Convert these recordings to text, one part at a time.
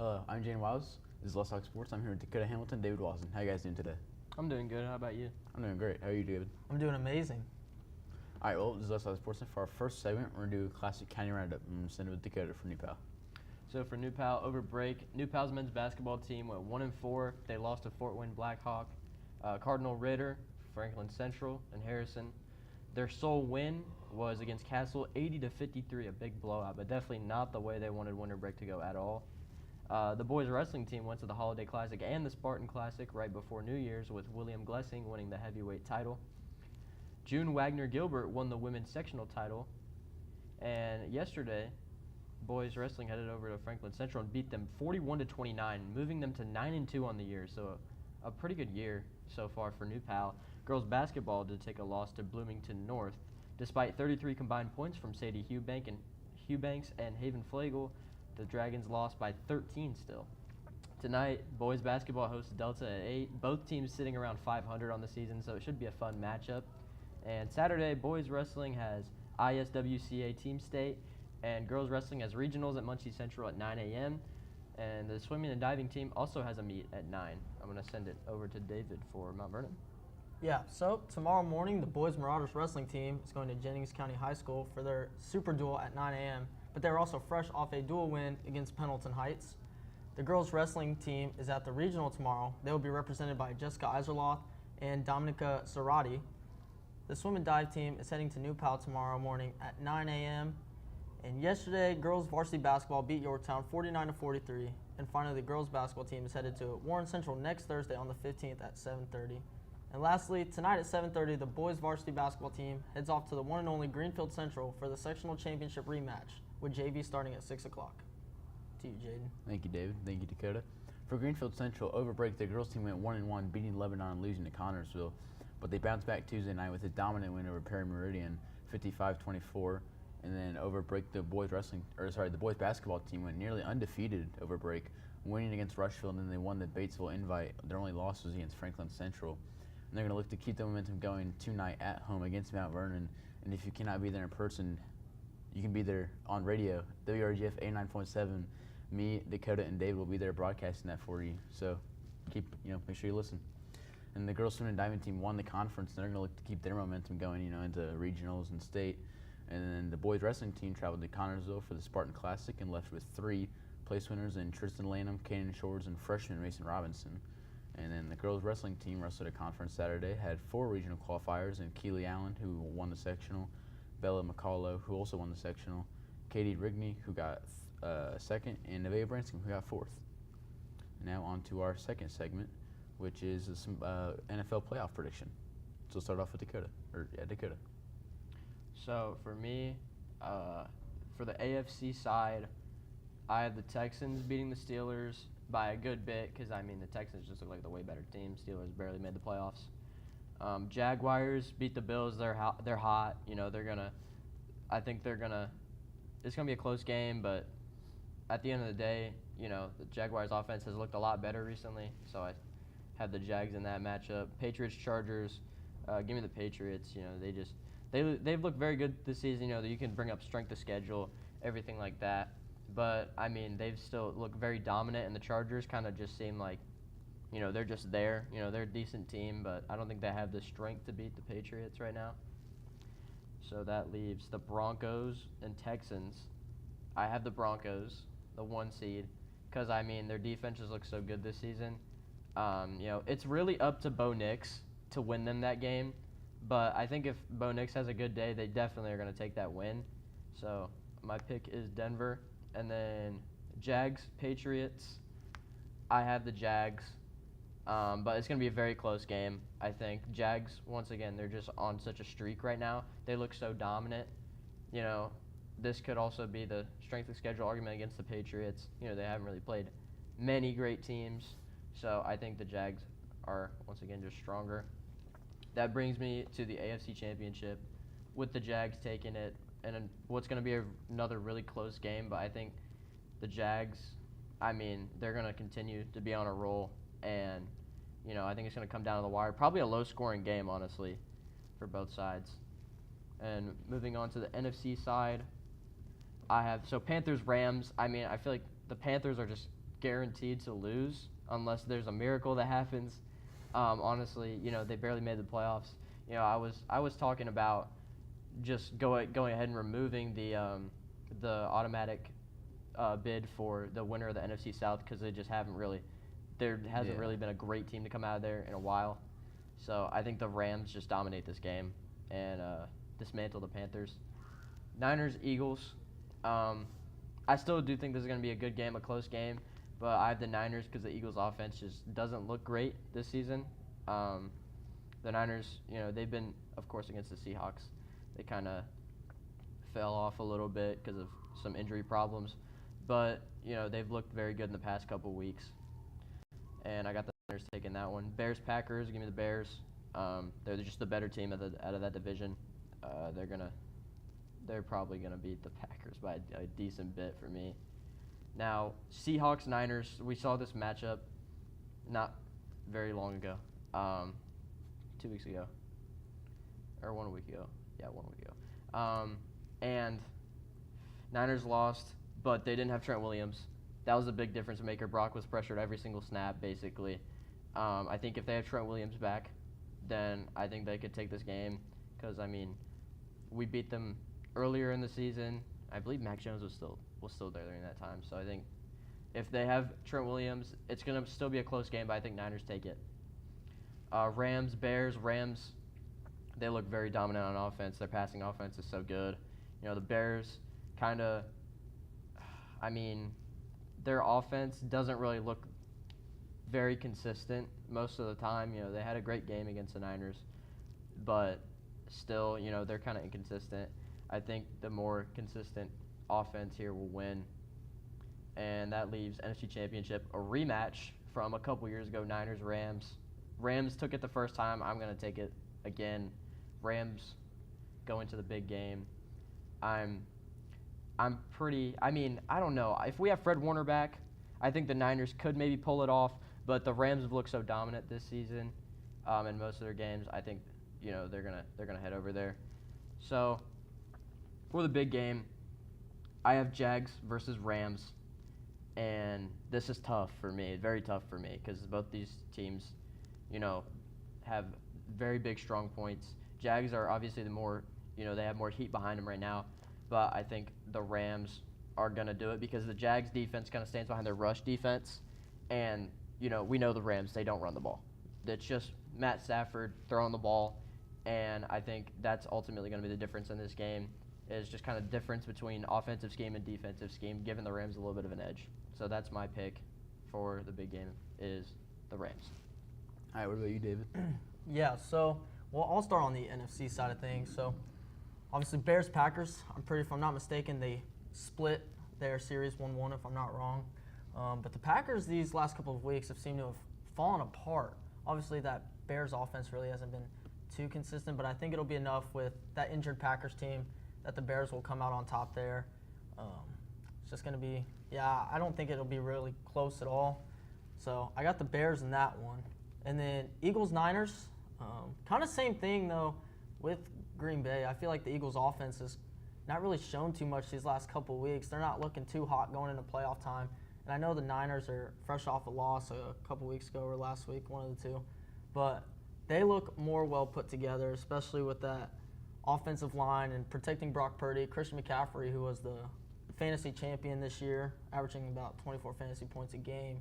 I'm Jane Wiles. This is Let's Talk Sports. I'm here with Dakota Hamilton, David Watson. How you guys doing today? I'm doing good. How about you? I'm doing great. How are you, David? I'm doing amazing. All right, well, this is Let's Talk Sports. And for our first segment, we're going to do a classic county roundup. I'm going to send it with Dakota for New Pal. So for New Pal, over break, New Pal's men's basketball team went 1-4. They lost to Fort Wayne Blackhawk, Cardinal Ritter, Franklin Central, and Harrison. Their sole win was against Castle, 80-53, a big blowout, but definitely not the way they wanted winter break to go at all. The boys wrestling team went to the Holiday Classic and the Spartan Classic right before New Year's, with William Glessing winning the heavyweight title. June Wagner Gilbert won the women's sectional title. And yesterday, boys wrestling headed over to Franklin Central and beat them 41-29, moving them to 9-2 on the year. So a pretty good year so far for New Pal. Girls basketball did take a loss to Bloomington North. Despite 33 combined points from Sadie Hubanks and Haven Flagel, the Dragons lost by 13 still. Tonight, boys basketball hosts Delta at 8. Both teams sitting around 500 on the season, so it should be a fun matchup. And Saturday, boys wrestling has ISWCA Team State, and girls wrestling has regionals at Muncie Central at 9 a.m. And the swimming and diving team also has a meet at 9. I'm going to send it over to David for Mount Vernon. Yeah, so tomorrow morning, the boys Marauders wrestling team is going to Jennings County High School for their super duel at 9 a.m., but they're also fresh off a dual win against Pendleton Heights. The girls wrestling team is at the regional tomorrow. They will be represented by Jessica Iserloth and Dominica Zarati. The swim and dive team is heading to New Pal tomorrow morning at 9 a.m. And yesterday, girls varsity basketball beat Yorktown 49-43. And finally, the girls basketball team is headed to Warren Central next Thursday on the 15th at 7:30. And lastly, tonight at 7:30, the boys varsity basketball team heads off to the one and only Greenfield Central for the sectional championship rematch, with JV starting at 6 o'clock. To you, Jaden. Thank you, David. Thank you, Dakota. For Greenfield Central, over break, the girls team went 1-1, beating Lebanon and losing to Connorsville. But they bounced back Tuesday night with a dominant win over Perry Meridian, 55-24. And then over break, the boys basketball team went nearly undefeated over break, winning against Rushville, and then they won the Batesville Invite. Their only loss was against Franklin Central. And they're going to look to keep the momentum going tonight at home against Mount Vernon. And if you cannot be there in person, you can be there on radio. WRGF 89.7. Me, Dakota, and David will be there broadcasting that for you. So make sure you listen. And the girls swimming and diving team won the conference, and they're going to look to keep their momentum going, into regionals and state. And then the boys wrestling team traveled to Connorsville for the Spartan Classic and left with 3 place winners in Tristan Lanham, Kanan Shores, and freshman Mason Robinson. And then the girls wrestling team wrestled a conference Saturday, had 4 regional qualifiers, and Keely Allen, who won the sectional, Bella McCullough, who also won the sectional, Katie Rigney, who got second, and Nevaeh Branscombe, who got 4th. Now on to our second segment, which is some NFL playoff prediction. So we'll start off with Dakota. So for me, for the AFC side, I have the Texans beating the Steelers by a good bit because, the Texans just look like the way better team. Steelers barely made the playoffs. Jaguars beat the Bills. They're hot. I think they're going to – it's going to be a close game, but at the end of the day, the Jaguars' offense has looked a lot better recently, so I have the Jags in that matchup. Patriots-Chargers, give me the Patriots. They've looked very good this season. You can bring up strength of schedule, everything like that. But, they've still looked very dominant, and the Chargers kind of just seem like, they're just there. They're a decent team, but I don't think they have the strength to beat the Patriots right now. So that leaves the Broncos and Texans. I have the Broncos, the 1 seed, because, their defenses look so good this season. It's really up to Bo Nix to win them that game. But I think if Bo Nix has a good day, they definitely are going to take that win. So my pick is Denver. And then Jags, Patriots. I have the Jags. But it's going to be a very close game, I think. Jags, once again, they're just on such a streak right now. They look so dominant. This could also be the strength of schedule argument against the Patriots. They haven't really played many great teams. So I think the Jags are, once again, just stronger. That brings me to the AFC Championship with the Jags taking it. And what's going to be another really close game, but I think the Jags, they're going to continue to be on a roll, and, I think it's going to come down to the wire. Probably a low-scoring game, honestly, for both sides. And moving on to the NFC side, I have Panthers-Rams. I feel like the Panthers are just guaranteed to lose unless there's a miracle that happens. Honestly, they barely made the playoffs. I was talking about just going ahead and removing the automatic bid for the winner of the NFC South because they just haven't really really been a great team to come out of there in a while. So I think the Rams just dominate this game and dismantle the Panthers. Niners, Eagles. I still do think this is going to be a good game, a close game, but I have the Niners because the Eagles' offense just doesn't look great this season. The Niners, they've been, of course, against the Seahawks. They kind of fell off a little bit because of some injury problems, but they've looked very good in the past couple weeks. And I got the Niners taking that one. Bears, Packers. Give me the Bears. They're just the better team out of that division. They're probably gonna beat the Packers by a decent bit for me. Now, Seahawks, Niners. We saw this matchup not very long ago. 2 weeks ago, or 1 week ago. Yeah, 1 week ago. And Niners lost, but they didn't have Trent Williams. That was a big difference maker. Brock was pressured every single snap, basically. I think if they have Trent Williams back, then I think they could take this game because, we beat them earlier in the season. I believe Mac Jones was still there during that time. So I think if they have Trent Williams, it's going to still be a close game, but I think Niners take it. Rams, Bears. Rams, they look very dominant on offense. Their passing offense is so good. The Bears kind of, their offense doesn't really look very consistent most of the time. They had a great game against the Niners, but still, they're kind of inconsistent. I think the more consistent offense here will win, and that leaves NFC Championship, a rematch from a couple years ago, Niners-Rams. Rams took it the first time. I'm going to take it again. Rams go into the big game. I don't know. If we have Fred Warner back, I think the Niners could maybe pull it off, but the Rams have looked so dominant this season in most of their games. I think, they're gonna head over there. So, for the big game, I have Jags versus Rams, and this is tough for me, very tough for me, because both these teams, have very big strong points. Jags are obviously the more, they have more heat behind them right now, but I think the Rams are going to do it because the Jags defense kind of stands behind their rush defense, and, we know the Rams, they don't run the ball. It's just Matt Stafford throwing the ball, and I think that's ultimately going to be the difference in this game, is just kind of difference between offensive scheme and defensive scheme, giving the Rams a little bit of an edge. So that's my pick for the big game is the Rams. All right, what about you, David? Yeah, so, I'll start on the NFC side of things. So, obviously, Bears-Packers, if I'm not mistaken, they split their series 1-1, if I'm not wrong. But the Packers these last couple of weeks have seemed to have fallen apart. Obviously, that Bears offense really hasn't been too consistent, but I think it'll be enough with that injured Packers team that the Bears will come out on top there. It's just going to be, I don't think it'll be really close at all. So I got the Bears in that one. And then Eagles-Niners, kind of same thing, though, with Green Bay. I feel like the Eagles' offense has not really shown too much these last couple of weeks. They're not looking too hot going into playoff time. And I know the Niners are fresh off a loss a couple weeks ago or last week, one of the two. But they look more well put together, especially with that offensive line and protecting Brock Purdy. Christian McCaffrey, who was the fantasy champion this year, averaging about 24 fantasy points a game.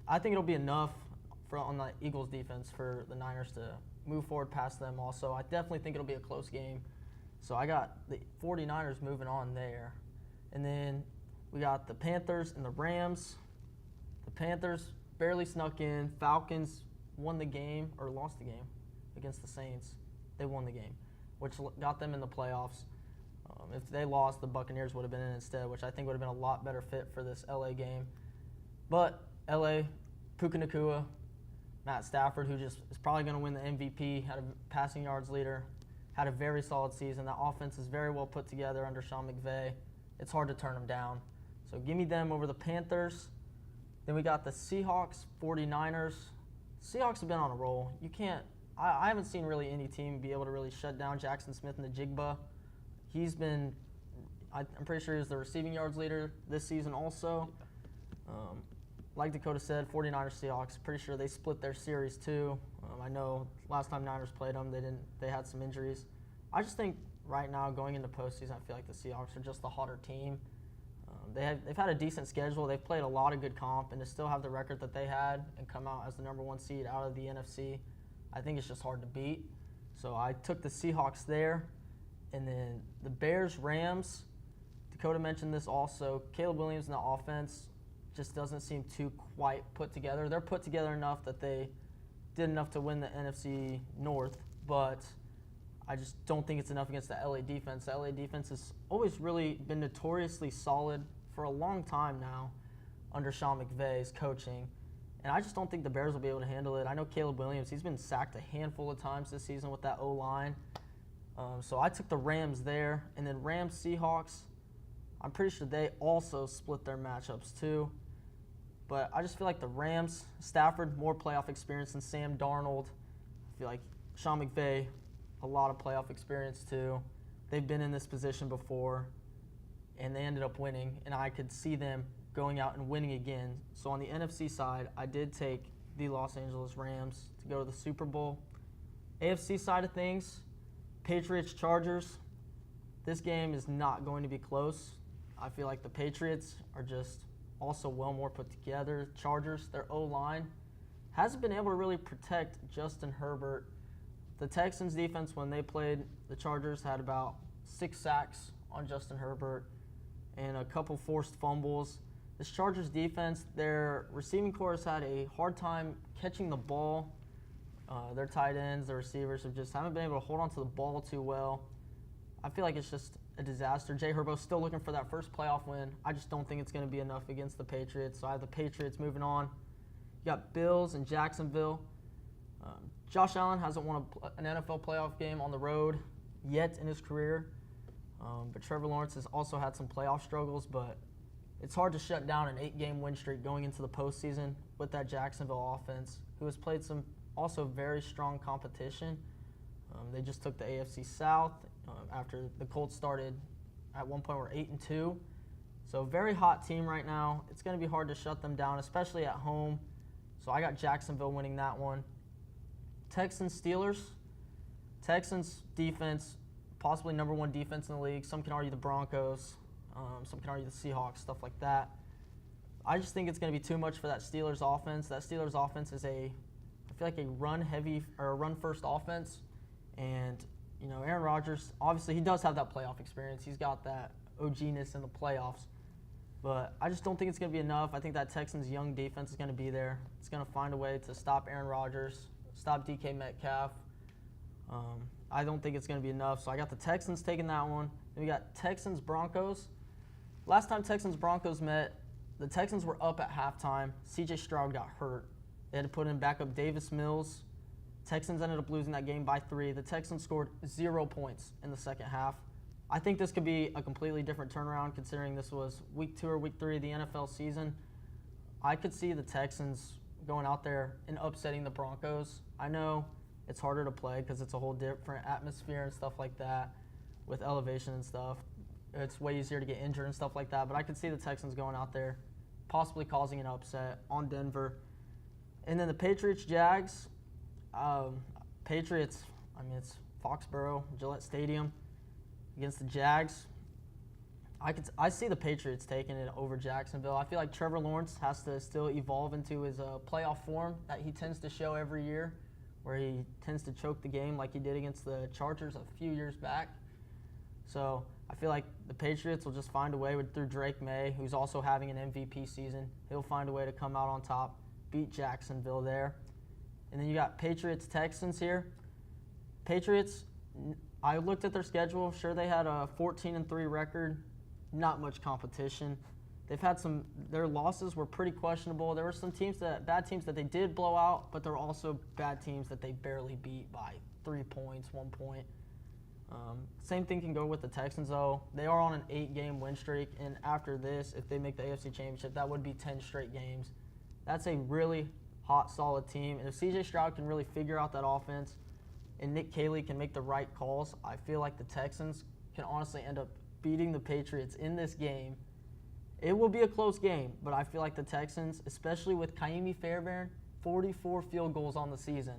I think it'll be enough on the Eagles defense for the Niners to move forward past them also. I definitely think it'll be a close game. So I got the 49ers moving on there. And then we got the Panthers and the Rams. The Panthers barely snuck in. Falcons won the game, or lost the game, against the Saints. They won the game, which got them in the playoffs. If they lost, the Buccaneers would have been in instead, which I think would have been a lot better fit for this LA game. But LA, Puka Nacua, Matt Stafford, who just is probably going to win the MVP, had a passing yards leader, had a very solid season. That offense is very well put together under Sean McVay. It's hard to turn them down. So give me them over the Panthers. Then we got the Seahawks, 49ers. Seahawks have been on a roll. I haven't seen really any team be able to really shut down Jackson Smith and the Jigba. I'm pretty sure he's the receiving yards leader this season also. Like Dakota said, 49ers Seahawks, pretty sure they split their series too. I know last time Niners played them, they had some injuries. I just think right now going into postseason, I feel like the Seahawks are just the hotter team. They've had a decent schedule. They've played a lot of good comp, and to still have the record that they had and come out as the #1 seed out of the NFC, I think it's just hard to beat. So I took the Seahawks there. And then the Bears-Rams, Dakota mentioned this also. Caleb Williams in the offense just doesn't seem too quite put together. They're put together enough that they did enough to win the NFC North, but I just don't think it's enough against the LA defense. The LA defense has always really been notoriously solid for a long time now under Sean McVay's coaching. And I just don't think the Bears will be able to handle it. I know Caleb Williams, he's been sacked a handful of times this season with that O-line. So I took the Rams there. And then Rams-Seahawks, I'm pretty sure they also split their matchups too. But I just feel like the Rams, Stafford, more playoff experience than Sam Darnold. I feel like Sean McVay, a lot of playoff experience too. They've been in this position before, and they ended up winning. And I could see them going out and winning again. So on the NFC side, I did take the Los Angeles Rams to go to the Super Bowl. AFC side of things, Patriots-Chargers. This game is not going to be close. I feel like the Patriots are just also well more put together. Chargers, their O-line hasn't been able to really protect Justin Herbert. The Texans defense, when they played the Chargers, had about 6 sacks on Justin Herbert and a couple forced fumbles. This Chargers defense, their receiving corps has had a hard time catching the ball. Their tight ends, their receivers haven't been able to hold on to the ball too well. I feel like it's just a disaster. Jay Herbo's still looking for that first playoff win. I just don't think it's going to be enough against the Patriots. So I have the Patriots moving on. You got Bills and Jacksonville. Josh Allen hasn't won an NFL playoff game on the road yet in his career. But Trevor Lawrence has also had some playoff struggles. But it's hard to shut down an 8-game win streak going into the postseason with that Jacksonville offense, who has played some also very strong competition. They just took the AFC South after the Colts started at one point were 8-2. So very hot team right now. It's going to be hard to shut them down, especially at home. So I got Jacksonville winning that one. Texans-Steelers. Texans defense, possibly #1 defense in the league. Some can argue the Broncos. Some can argue the Seahawks, stuff like that. I just think it's going to be too much for that Steelers offense. That Steelers offense is I feel like a run-heavy or a run-first offense. And, Aaron Rodgers, obviously he does have that playoff experience. He's got that OG-ness in the playoffs. But I just don't think it's going to be enough. I think that Texans' young defense is going to be there. It's going to find a way to stop Aaron Rodgers, stop DK Metcalf. I don't think it's going to be enough. So I got the Texans taking that one. Then we got Texans-Broncos. Last time Texans-Broncos met, the Texans were up at halftime. C.J. Stroud got hurt. They had to put in backup Davis Mills. Texans ended up losing that game by 3. The Texans scored 0 points in the second half. I think this could be a completely different turnaround considering this was week 2 or week 3 of the NFL season. I could see the Texans going out there and upsetting the Broncos. I know it's harder to play because it's a whole different atmosphere and stuff like that with elevation and stuff. It's way easier to get injured and stuff like that. But I could see the Texans going out there, possibly causing an upset on Denver. And then the Patriots-Jags. Patriots, it's Foxborough, Gillette Stadium against the Jags. I see the Patriots taking it over Jacksonville. I feel like Trevor Lawrence has to still evolve into his playoff form that he tends to show every year, where he tends to choke the game like he did against the Chargers a few years back. So I feel like the Patriots will just find a way through Drake May, who's also having an MVP season. He'll find a way to come out on top, beat Jacksonville there. And then you got Patriots-Texans here. Patriots, I looked at their schedule. Sure, they had a 14-3 record. Not much competition. They've had their losses were pretty questionable. There were some bad teams that they did blow out, but there were also bad teams that they barely beat by 3 points, 1 point. Same thing can go with the Texans, though. They are on an 8-game win streak, and after this, if they make the AFC Championship, that would be 10 straight games. That's a really hot, solid team. And if C.J. Stroud can really figure out that offense and Nick Caley can make the right calls, I feel like the Texans can honestly end up beating the Patriots in this game It will be a close game, but I feel like the Texans, especially with Kaimi Fairbairn, 44 field goals on the season.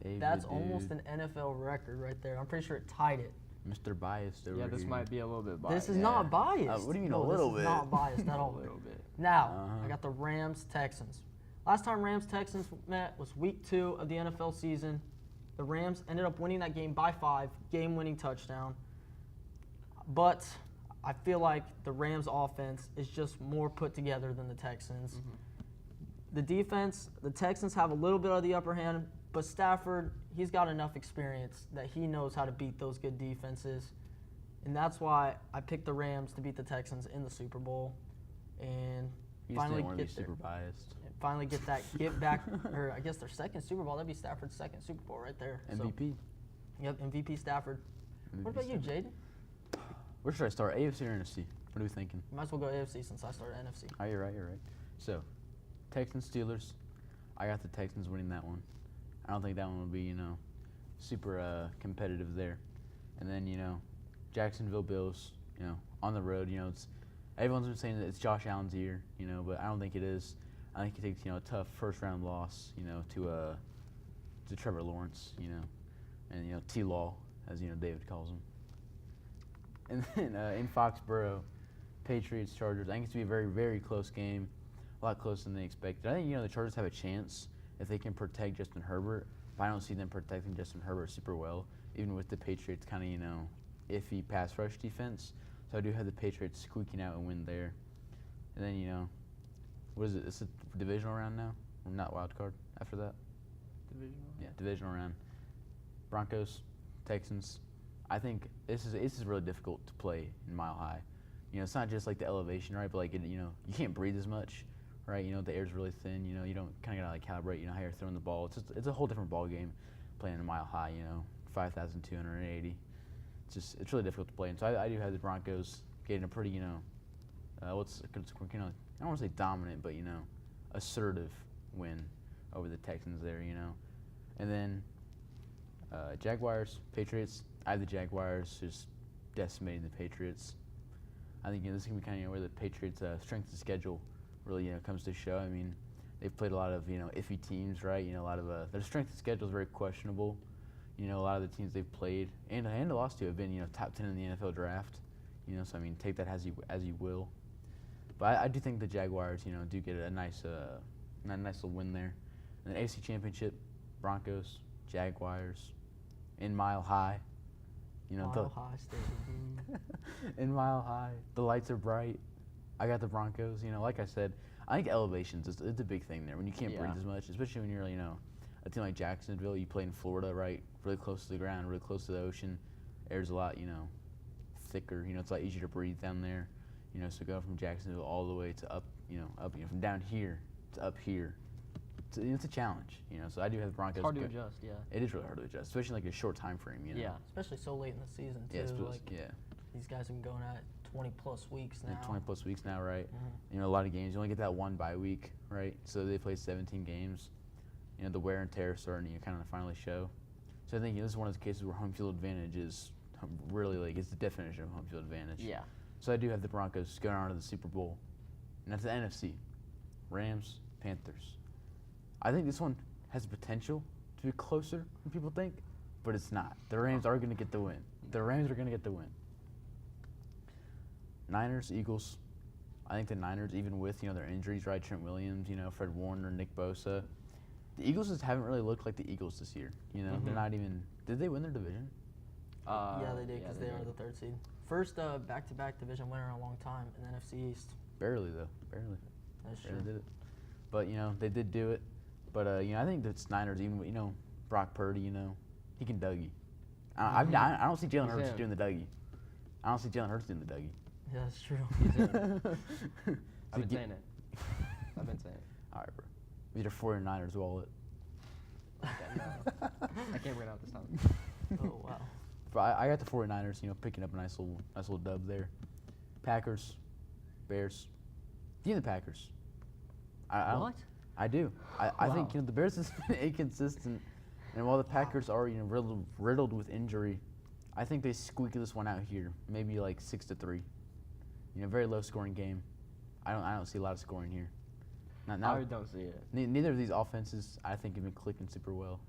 That's almost an NFL record right there. I'm pretty sure it tied it. Mr. Biased over Yeah, this here. might be a little bit biased. This is not biased. What do you mean No, a little this bit? is not biased at all. A little bit. Now, I got the Rams-Texans. Last time Rams-Texans met was week 2 of the NFL season. The Rams ended up winning that game by 5, game-winning touchdown. But I feel like the Rams' offense is just more put together than the Texans. The defense, the Texans have a little bit of the upper hand, but Stafford, he's got enough experience that he knows how to beat those good defenses. And that's why I picked the Rams to beat the Texans in the Super Bowl. And You just finally didn't want to be get there. super biased. Finally get back, or I guess their second Super Bowl. That'd be Stafford's second Super Bowl right there. MVP. So, yep, MVP Stafford. What about you, Jaden? Where should I start? AFC or NFC? What are we thinking? Might as well go AFC since I started NFC. Oh, you're right. So, Texans, Steelers. I got the Texans winning that one. I don't think that one will be, super competitive there. And then, Jacksonville Bills, on the road, everyone's been saying that it's Josh Allen's year, but I don't think it is. I think he takes, a tough first-round loss, to Trevor Lawrence, and, T-Law, as, David calls him. And then in Foxborough, Patriots, Chargers. I think it's going to be a very, very close game, a lot closer than they expected. I think, the Chargers have a chance if they can protect Justin Herbert, but I don't see them protecting Justin Herbert super well, even with the Patriots kind of, iffy pass rush defense. So I do have the Patriots squeaking out and win there. And then, what is it? It's a divisional round now? Or not wild card after that? Divisional? Yeah, divisional round. Broncos, Texans. I think this is really difficult to play in Mile High. It's not just like the elevation, right? But like you can't breathe as much, right? The air's really thin. You don't kind of gotta like calibrate. How you're throwing the ball. It's a whole different ball game playing in Mile High. 5,280. It's really difficult to play. And so I do have the Broncos getting a pretty I don't want to say dominant, but assertive win over the Texans there. And then Jaguars, Patriots. I have the Jaguars just decimating the Patriots. I think this is going to be kind of where the Patriots' strength of schedule really comes to show. I mean, they've played a lot of iffy teams, right? A lot of their strength of schedule is very questionable. A lot of the teams they've played and lost to have been top 10 in the NFL draft. So I mean, take that as you will. But I do think the Jaguars do get a nice little win there. And the AFC Championship, Broncos, Jaguars, in Mile High. Mile High Stadium. In Mile High, the lights are bright. I got the Broncos. Like I said, I think elevations it's a big thing there when you can't breathe as much, especially when you're a team like Jacksonville. You play in Florida, right? Really close to the ground, really close to the ocean. Air's a lot thicker. It's a lot easier to breathe down there. So go from Jacksonville all the way to up from down here to up here. It's a challenge, So I do have the Broncos. It's hard to adjust, yeah. It is really hard to adjust, especially like a short time frame, Yeah. Especially so late in the season too. Yeah. These guys have been going at it 20 plus weeks now. 20 plus weeks now, right? Mm-hmm. A lot of games. You only get that one bye week, right? So they play 17 games. The wear and tear is starting to kind of finally show. So I think this is one of the cases where home field advantage is really it's the definition of home field advantage. Yeah. So I do have the Broncos going on to the Super Bowl. And that's the NFC. Rams, Panthers. I think this one has the potential to be closer than people think, but it's not. The Rams are going to get the win. Niners, Eagles. I think the Niners, even with their injuries, right? Trent Williams, Fred Warner, Nick Bosa. The Eagles just haven't really looked like the Eagles this year. They're not even. Did they win their division? Yeah, they did because they are the 3rd seed. First back-to-back division winner in a long time in the NFC East. Barely though, barely. That's true. Barely did it. But they did do it. But I think the Niners, even with Brock Purdy, he can Dougie. I don't see Jalen Hurts doing the Dougie. Yeah, that's true. I've been saying it. All right, bro. With your 49ers wallet. Okay, no. I can't bring it out this time. Oh, wow. But I got the 49ers, picking up a nice little dub there. Packers, Bears. Give me the Packers. What? I do. I think the Bears has been inconsistent, and while the Packers are riddled with injury, I think they squeak this one out here, maybe like 6-3. Very low scoring game. I don't see a lot of scoring here. I don't see it. Neither of these offenses, I think, have been clicking super well.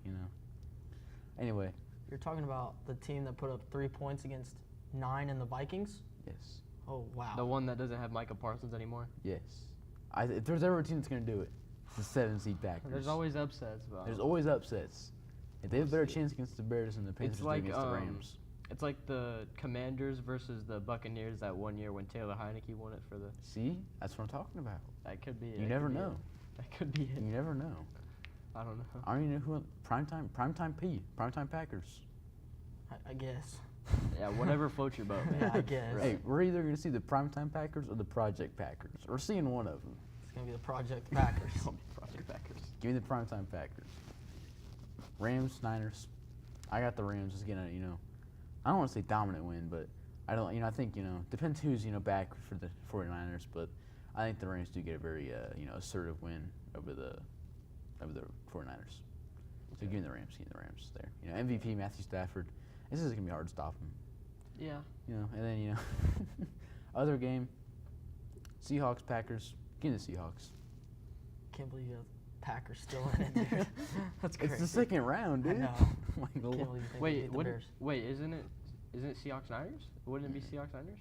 Anyway, You're talking about the team that put up 3 points against 9 in the Vikings? yes, Oh, wow. The one that doesn't have Micah Parsons anymore. yes. If there's ever a team that's gonna do it, it's the 7 seed Packers. There's always upsets, but There's always upsets. If they have a better chance against the Bears than the Panthers do like, against the Rams. it's like the Commanders versus the Buccaneers that one year when Taylor Heineke won it for the. See, that's what I'm talking about. That could be it. You That never could be know. it. That could be it. You never know. I don't know. I don't even know who primetime Packers. I guess. Yeah, whatever floats your boat, man. Yeah, I guess. Hey, we're either gonna see the primetime Packers or the Project Packers. We're seeing one of them. It's going to be the Project Packers. Project Packers. Give me the primetime Packers. Rams, Niners. I got the Rams just getting I don't want to say dominant win, but I don't. I think depends who's back for the 49ers, but I think the Rams do get a very assertive win over the 49ers. So give me the Rams. Give me the Rams there. MVP Matthew Stafford. This is gonna be hard to stop him. Yeah. And then other game. Seahawks Packers. Give me the Seahawks. Can't believe you have Packers still in it, dude. That's crazy. It's the second round, I dude. know. My Can't Lord. believe you think we Wait, beat the what? Bears. Wait, isn't it Seahawks Niners? Wouldn't it be Seahawks Niners?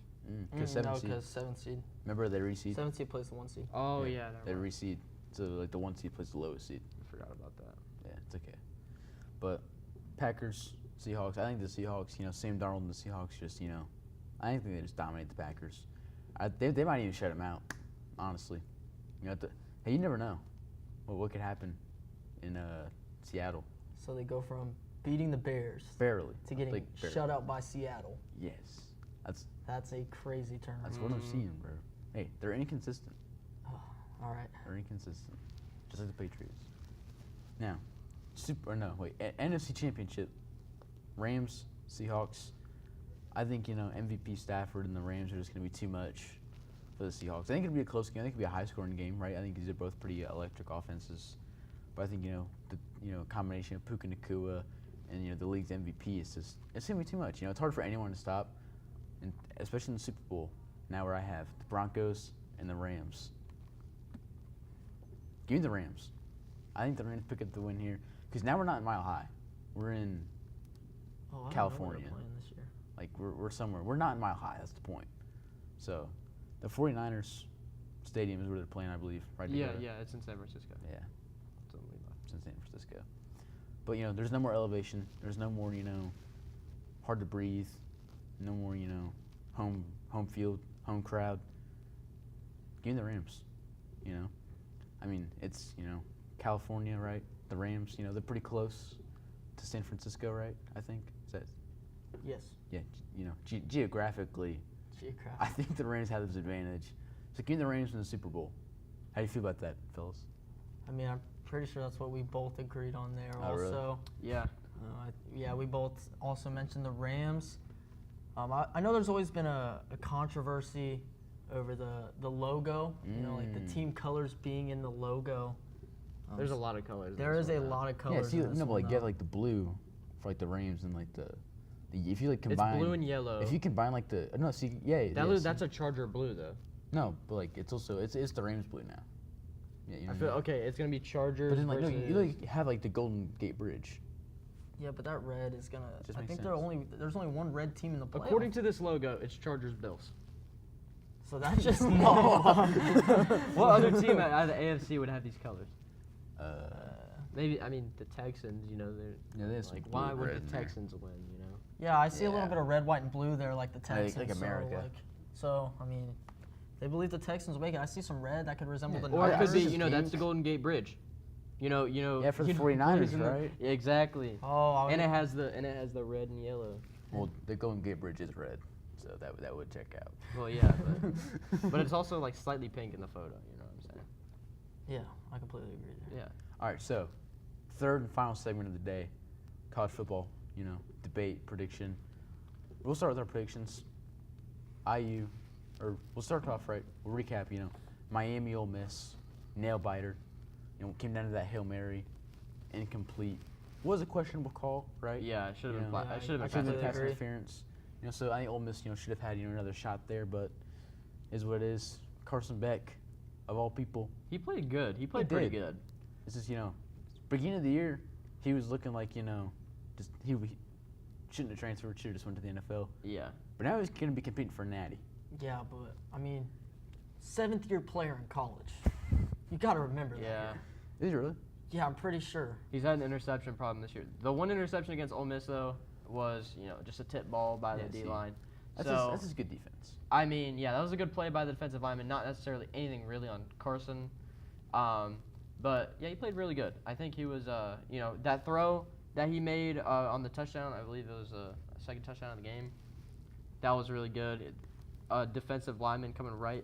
Because 7 no, seed. because 7 seed. Remember they reseed. 7 seed plays the 1 seed. Oh Yeah, yeah, They never mind. reseed. So like the 1 seed plays the lowest seed. I forgot about that. Yeah, it's okay. But Packers, Seahawks. I think the Seahawks. Sam Darnold and the Seahawks just I think they just dominate the Packers. They might even shut them out. Honestly, hey, you never know. What could happen in Seattle? So they go from beating the Bears Barely. to getting Like, barely. shut out by Seattle. Yes. That's a crazy turn. That's what I'm seeing, bro. Hey, they're inconsistent. All right. They're inconsistent, just like the Patriots. Now, NFC Championship, Rams, Seahawks. I think MVP Stafford and the Rams are just going to be too much for the Seahawks. I think it'll be a close game. I think it'll be a high-scoring game, right? I think these are both pretty electric offenses. But I think the combination of Puka Nacua and the league's MVP is just it's going to be too much. It's hard for anyone to stop, and especially in the Super Bowl. Now where I have the Broncos and the Rams. Give me the Rams. I think the Rams pick up the win here because now we're not in Mile High. We're in Oh, I don't know where California. they're playing this year. like we're somewhere. We're not in Mile High. That's the point. So the 49ers stadium is where they're playing, I believe. Right? Yeah, together. yeah, it's in San Francisco. Yeah, It's only about- it's in San Francisco. But there's no more elevation. There's no more hard to breathe. No more home field, home crowd. Give me the Rams. I mean it's California, right? The Rams, they're pretty close to San Francisco, right? I think is that. Yes. Yeah, geographically, I think the Rams have this advantage. So give me the Rams in the Super Bowl. How do you feel about that, Phyllis? I mean, I'm pretty sure that's what we both agreed on there. Oh, really? Also, Yeah. yeah, we both also mentioned the Rams. I know there's always been a controversy over the logo. Like the team colors being in the logo. There's a lot of colors. in There this is a one, lot of Yeah, colors. see, in this but one, get though. like the blue for like the Rams and like the if you like It's combine. blue and yellow. If you combine like the no, see, yeah, That's a Charger blue though. no, but like it's also it's the Rams blue now. Yeah, you know I what feel mean? okay. It's gonna be Chargers. But then like no, you versus- like have like the Golden Gate Bridge. Yeah, but that red is gonna. Just I makes think sense. there's only one red team in the playoffs. According to this logo, it's Chargers Bills. So that's just no. What other team out of the AFC would have these colors? Uh, Maybe the Texans. They're yeah, there's like, some why blue would red the in there. Texans win? Yeah, I see a little Yeah. bit of red, white, and blue there, like the Texans. like America. So I mean, they believe the Texans will make it. I see some red that could resemble the Or it Niners. could be, This is that's pink. the Golden Gate Bridge. Yeah, for the you know, 49ers, isn't it? right? Yeah, exactly. Oh, I And would- it has the red and yellow. Well, the Golden Gate Bridge is red, so that would check out. Well, yeah, but it's also like slightly pink in the photo. You know what I'm saying? Yeah, I completely agree there. Yeah. All right, so third and final segment of the day, college football. Debate, prediction. We'll start with our predictions. We'll start off right. We'll recap. Miami, Ole Miss, nail biter. Came down to that Hail Mary, incomplete. Was a questionable call, right? Yeah, it should have been. Yeah. I should have I been. Should have been completely pass agree. interference. So I think Ole Miss, should have had another shot there, but is what it is. Carson Beck of all people. He played good. He played pretty did. good. It's just, beginning of the year, he was looking like, just he shouldn't have transferred, should have just went to the NFL. Yeah. But now he's going to be competing for Natty. Yeah, but, I mean, 7th-year player in college. You got to remember that. Yeah. Is he really? Yeah, I'm pretty sure. He's had an interception problem this year. The one interception against Ole Miss, though, was, just a tip ball by the D-line. That's just good defense. I mean, yeah, that was a good play by the defensive lineman. Not necessarily anything really on Carson. But, yeah, he played really good. I think he was, that throw that he made on the touchdown, I believe it was a second touchdown of the game, that was really good. Defensive lineman coming right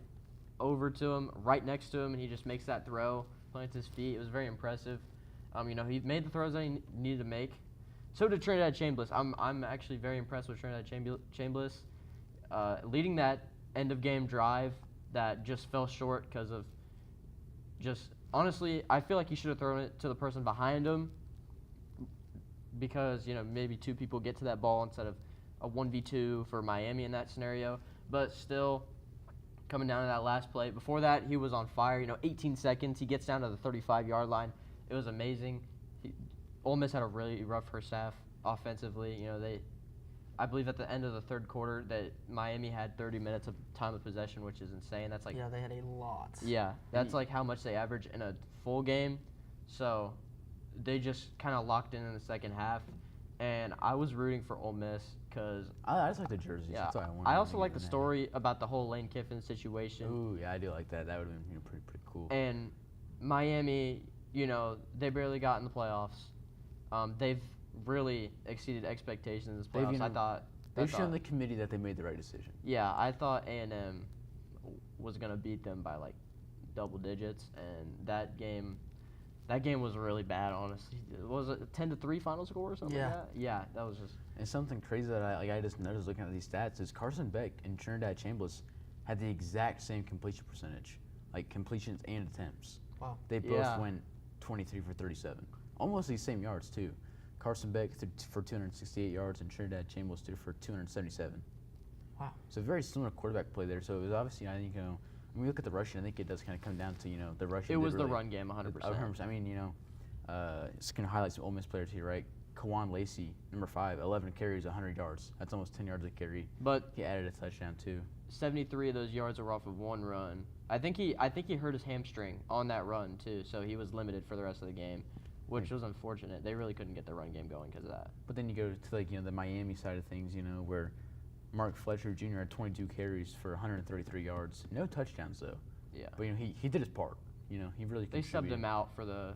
over to him, right next to him, and he just makes that throw, plants his feet. It was very impressive. He made the throws that he needed to make. So did Trinidad Chambliss. I'm actually very impressed with Trinidad Chambliss. Leading that end-of-game drive that just fell short because of honestly, I feel like he should have thrown it to the person behind him because, maybe 2 people get to that ball instead of a 1v2 for Miami in that scenario. But still, coming down to that last play. Before that, he was on fire. 18 seconds. He gets down to the 35-yard line. It was amazing. Ole Miss had a really rough first half offensively. I believe at the end of the third quarter that Miami had 30 minutes of time of possession, which is insane. That's like yeah, they had a lot. Yeah, that's like how much they average in a full game. So they just kind of locked in the second half, and I was rooting for Ole Miss because I just like the jerseys. yeah, That's all I wanted. I also like the story about the whole Lane Kiffin situation. Ooh, yeah, I do like that. That would have been pretty cool. And Miami, they barely got in the playoffs. They've really exceeded expectations in this playoffs. They've shown the committee that they made the right decision. Yeah, I thought A&M was gonna beat them by like double digits, and that game was really bad. Honestly, was it a 10-3 final score or something like that? Yeah, that was just. And something crazy that I just noticed looking at these stats is Carson Beck and Trinidad Chambliss had the exact same completion percentage, like completions and attempts. Wow. They both went 23 for 37, almost the same yards too. Carson Beck for 268 yards and Trinidad Chambliss threw for 277. Wow. So very similar quarterback play there. So it was obviously, I think, when we look at the rushing, I think it does kind of come down to, the rushing. It was the run game, 100%. 100%. I mean, just going to highlight some Ole Miss players here, right? Kawan Lacey, number 5, 11 carries, 100 yards. That's almost 10 yards a carry. But he added a touchdown too. 73 of those yards were off of one run. I think he hurt his hamstring on that run too, so he was limited for the rest of the game, which was unfortunate. They really couldn't get the run game going because of that. But then you go to the Miami side of things, where Mark Fletcher Jr. had 22 carries for 133 yards, no touchdowns though. Yeah. But he did his part. He really. They subbed him out for the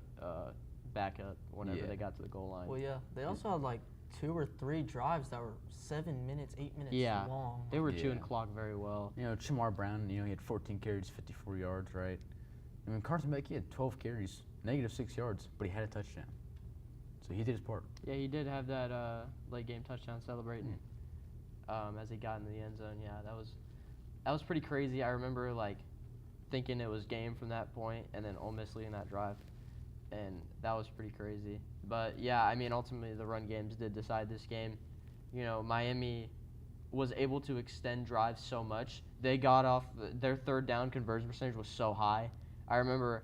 backup whenever they got to the goal line. Well, yeah, they also had like 2 or 3 drives that were 7 minutes, 8 minutes long. They were chewing clock very well. Chamar Brown, he had 14 carries, 54 yards, right? I mean, Carson Beck, he had 12 carries, -6 yards, but he had a touchdown. So he did his part. Yeah, he did have that late game touchdown celebrating as he got in the end zone. Yeah, that was pretty crazy. I remember thinking it was game from that point, and then Ole Miss leading that drive, and that was pretty crazy. But yeah, I mean, ultimately the run games did decide this game. Miami was able to extend drives so much. They got off their third down conversion percentage was so high. I remember,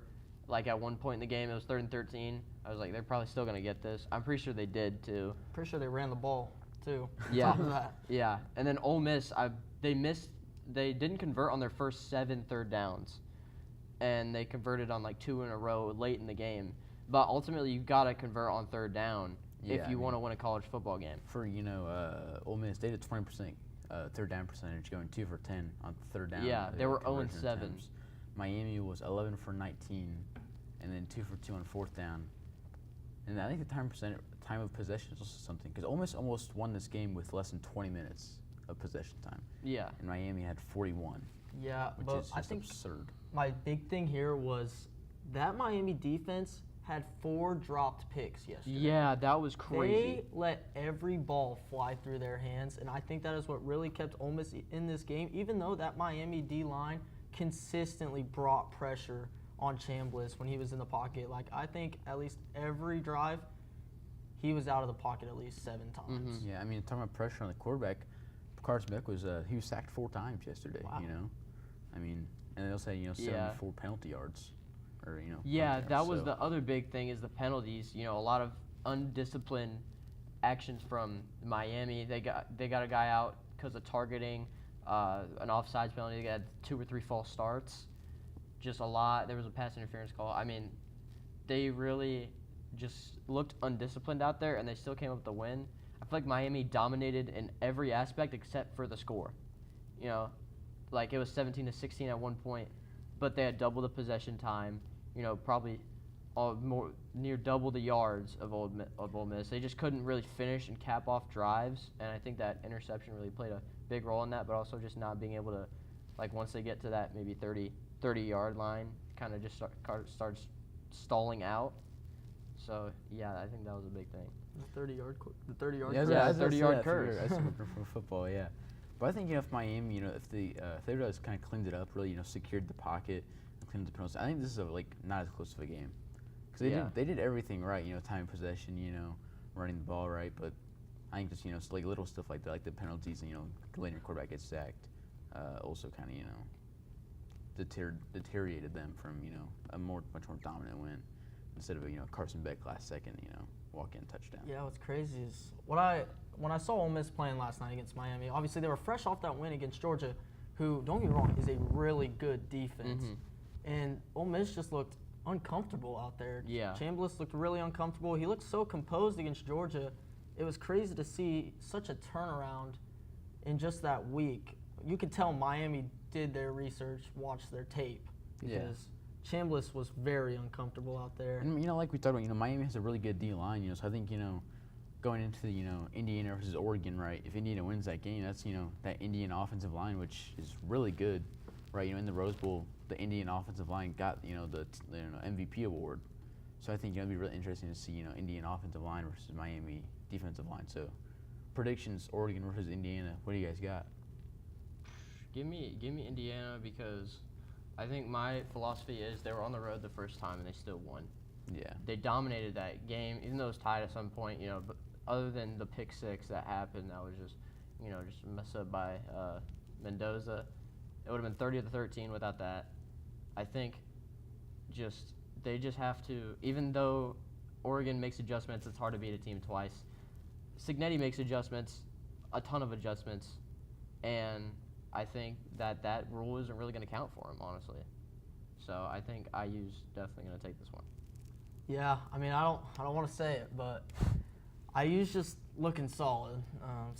at one point in the game, it was 3rd and 13. I was like, they're probably still gonna get this. I'm pretty sure they did too. Pretty sure they ran the ball too. Yeah. Top of that. Yeah, and then Ole Miss, they didn't convert on their first 7 third downs, and they converted on 2 in a row late in the game. But ultimately, you've got to convert on 3rd down if you want to win a college football game. For Ole Miss, they did 20% 3rd down percentage, going 2 for 10 on 3rd down. Yeah, they were 0-7. Miami was 11 for 19, and then 2 for 2 on 4th down. And I think the time of possession is also something, because Ole Miss almost won this game with less than 20 minutes of possession time. Yeah. And Miami had 41. Yeah, which but is just I think absurd. My big thing here was that Miami defense had 4 dropped picks yesterday. Yeah, that was crazy. They let every ball fly through their hands, and I think that is what really kept Ole Miss in this game, even though that Miami D-line consistently brought pressure on Chambliss when he was in the pocket. I think at least every drive, he was out of the pocket at least 7 times. Mm-hmm. Yeah, I mean, talking about pressure on the quarterback, Carson Beck he was sacked 4 times yesterday. Wow. I mean, and they also had 74 penalty yards, or Yeah, penalty that yards, was so- the other big thing is the penalties. A lot of undisciplined actions from Miami. They got a guy out because of targeting, an offsides penalty. They had 2 or 3 false starts, just a lot. There was a pass interference call. I mean, they really just looked undisciplined out there, and they still came up with the win. I feel like Miami dominated in every aspect except for the score. Like it was 17-16 at one point, but they had double the possession time. Probably near double the yards of Ole Miss. They just couldn't really finish and cap off drives, and I think that interception really played a big role in that. But also just not being able to, like once they get to that maybe 30-yard line, kind of just starts stalling out. So yeah, I think that was a big thing. The 30-yard Yeah, curse. 30-yard curse. That's from football, yeah. But I think if Miami, if they would have kind of cleaned it up, really, secured the pocket and cleaned the penalties, I think this is not as close of a game, because they did everything right, time of possession, running the ball right, but I think just like little stuff like that, like the penalties and letting your quarterback get sacked, also kind of deteriorated them from a much more dominant win instead of Carson Beck last second walk-in touchdown. Yeah, what's crazy is when I saw Ole Miss playing last night against Miami, obviously they were fresh off that win against Georgia, who, don't get me wrong, is a really good defense. And Ole Miss just looked uncomfortable out there. Yeah. Chambliss looked really uncomfortable. He looked so composed against Georgia. It was crazy to see such a turnaround in just that week. You could tell Miami did their research, watched their tape, because Chambliss was very uncomfortable out there. And like we talked about, Miami has a really good D line, so I think going into the Indiana versus Oregon, right? If Indiana wins that game, that's that Indian offensive line, which is really good, right? In the Rose Bowl, the Indian offensive line got the MVP award. So I think it'd be really interesting to see Indian offensive line versus Miami defensive line. So predictions: Oregon versus Indiana. What do you guys got? Give me Indiana, because I think my philosophy is they were on the road the first time and they still won. Yeah. They dominated that game, even though it was tied at some point. But other than the pick six that happened, that was just just messed up by Mendoza. It would have been 30-13 without that. I think they just have to, even though Oregon makes adjustments, it's hard to beat a team twice. Signetti makes adjustments, a ton of adjustments, and I think that rule isn't really going to count for him, honestly. So I think IU's definitely going to take this one. Yeah, I mean, I don't want to say it, but IU's just looking solid.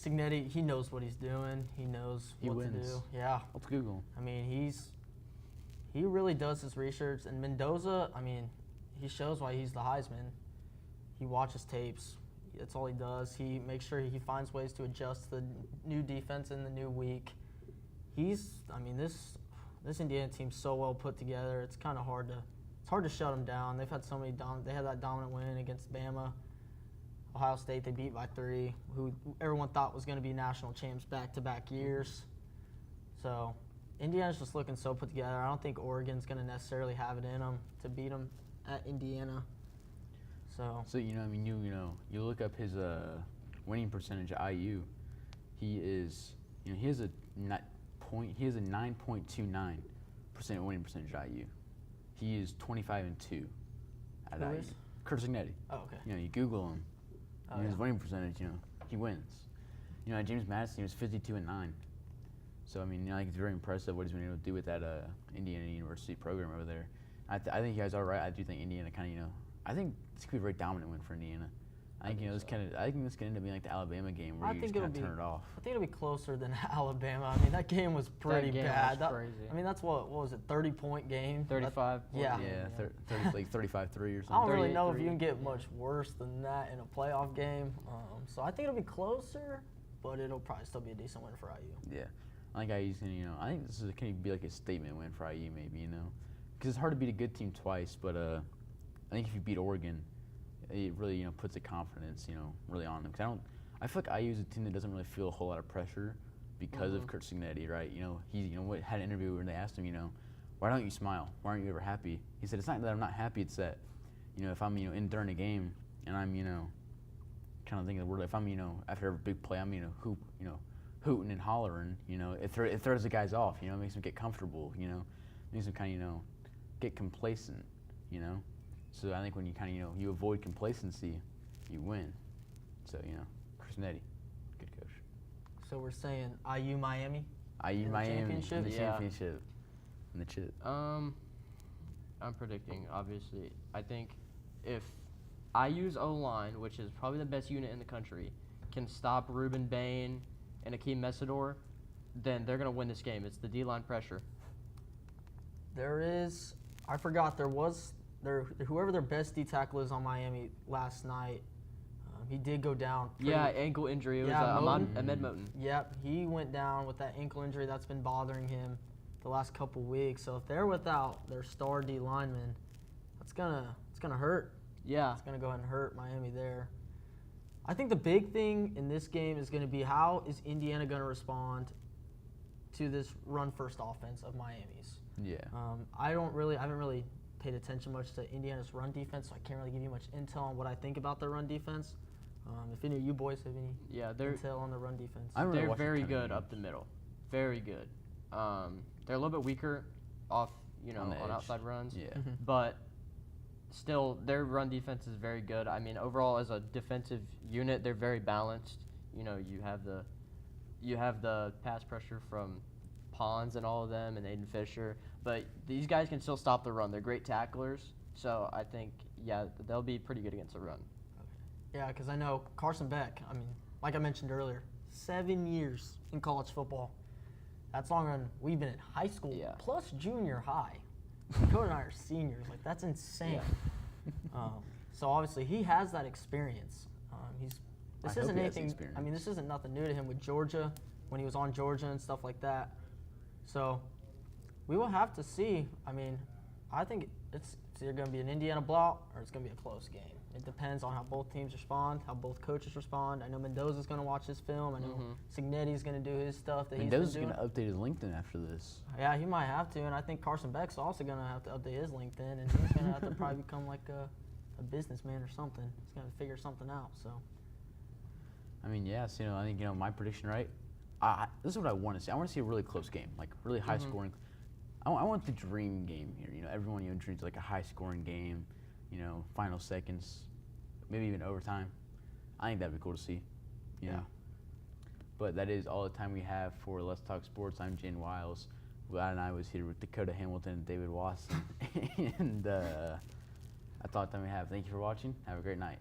Signetti, he knows what he's doing. He knows what to do. Yeah. Let's Google. I mean, he really does his research. And Mendoza, I mean, he shows why he's the Heisman. He watches tapes. That's all he does. He makes sure he finds ways to adjust the new defense in the new week. This Indiana team's so well put together. It's kind of hard to shut them down. They've had they had that dominant win against Bama. Ohio State, they beat by 3, who everyone thought was going to be national champs back-to-back years. So Indiana's just looking so put together. I don't think Oregon's going to necessarily have it in them to beat them at Indiana. So you look up his winning percentage at IU. He has a 9.29% winning percentage at IU. He is 25-2 at Who IU. is? Kurt Signetti. Oh, okay. You Google him. Oh, His yeah. winning percentage, he wins. James Madison, he was 52-9. So it's very impressive what he's been able to do with that Indiana University program over there. I think you guys are right. I do think Indiana I think this could be a very dominant win for Indiana. I think this could end up being like the Alabama game where you just kind of turn it off. I think it'll be closer than Alabama. I mean, that game was pretty bad. Was crazy. I mean, that's what was it? 30-point game. 35. Yeah. Yeah, 35-3 or something. I don't really know if 38-3. you can get much worse than that in a playoff game. So I think it'll be closer, but it'll probably still be a decent win for IU. Yeah, I think IU's gonna. I think this is gonna be like a statement win for IU, maybe. Because it's hard to beat a good team twice. But I think if you beat Oregon, it really puts the confidence really on them. Because I feel like IU is a team that doesn't really feel a whole lot of pressure because of Kurt Signetti, right? He had an interview where they asked him, why don't you smile? Why aren't you ever happy? He said, it's not that I'm not happy. It's that if I'm in during a game and I'm kind of thinking of the word, if I'm after every big play I'm hooting and hollering, it throws the guys off. It makes them get comfortable. needs to kind of get complacent, So I think when you kind of you avoid complacency, you win. So Chris Nettie, good coach. So we're saying IU Miami. IU In the Miami championship? in the Yeah. championship, in the chip. I'm predicting, obviously. I think if IU's O-line, which is probably the best unit in the country, can stop Ruben Bain and Akeem Messidor, then they're going to win this game. It's the D-line pressure. I forgot, whoever their best D tackle is on Miami last night, he did go down. Yeah, ankle injury. It was Ahmed Moten. Yep, he went down with that ankle injury that's been bothering him the last couple weeks. So if they're without their star D lineman, it's gonna hurt. Yeah. It's gonna go ahead and hurt Miami there. I think the big thing in this game is going to be how is Indiana going to respond to this run-first offense of Miami's. Yeah. I haven't really paid attention much to Indiana's run defense, so I can't really give you much intel on what I think about their run defense. If any of you boys have any intel on the run defense. They're very good up the middle. Very good. They're a little bit weaker on outside runs. Yeah. But still, their run defense is very good. I mean, overall, as a defensive unit, they're very balanced. You have the pass pressure from Pons and all of them, and Aiden Fisher. But these guys can still stop the run. They're great tacklers. So I think, they'll be pretty good against the run. Yeah, because I know Carson Beck, like I mentioned earlier, 7 years in college football. That's longer than we've been in high school, plus junior high. Dakota and I are seniors. That's insane. So obviously he has that experience. This isn't nothing new to him with Georgia when he was on Georgia and stuff like that. So we will have to see. I think it's either going to be an Indiana blowout or it's going to be a close game. It depends on how both teams respond, how both coaches respond. I know Mendoza's going to watch this film. I know Signetti's going to do his stuff that Mendoza's he's been doing. going to update his LinkedIn after this. Yeah, he might have to, and I think Carson Beck's also going to have to update his LinkedIn, and he's going to have to probably become like a businessman or something. He's going to figure something out. So. I think my prediction, right? This is what I want to see. I want to see a really close game, really high scoring. I want the dream game here. Everyone dreams like a high scoring game. Final seconds, maybe even overtime. I think that'd be cool to see. But that is all the time we have for Let's Talk Sports. I'm Jane Wiles. Vlad and I was here with Dakota Hamilton and David Watson. And that's all the time we have. Thank you for watching. Have a great night.